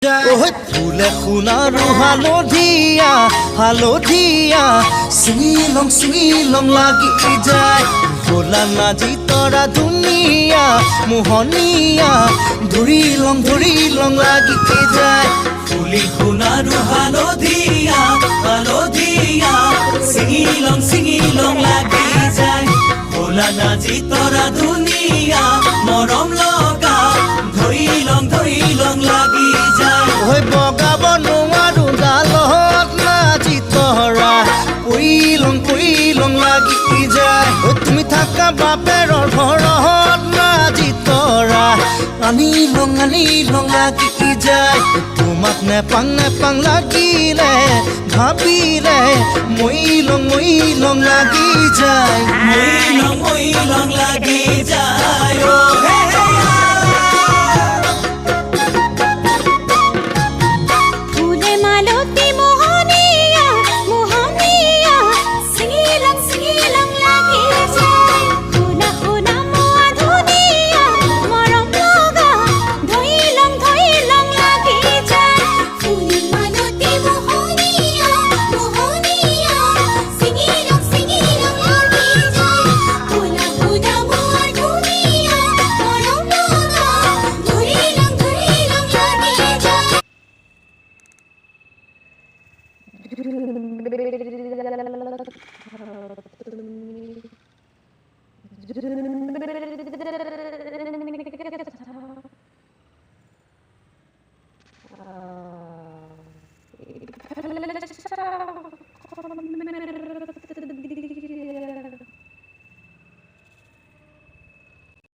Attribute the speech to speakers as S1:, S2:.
S1: ফুলে সোণাৰু হালধীয়া হালধীয়া চিঙিলং চিঙিলং লাগি যায় ভোলা নাজি তৰা ধুনীয়া মোহনীয়া ধৰিলং লাগি যায়
S2: ফুলি সোণাৰু হালধীয়া হালধীয়া চিঙিলং লাগি যায় ভোলা নাজি তৰা ধুনীয়া মৰম লগা ধৰিলং লাগি যায়
S1: বগাব নোৱাৰো ডালত নাজি তৰা পৰিলং লাগি যায় তুমি থাকা বাপেৰৰ ঘৰত নাজি তৰা আনিলং লাগি যায় তোমাক নেপাং লাগিলে ভাবিলে মইলং লাগি যায়
S2: মইলং লাগি যায়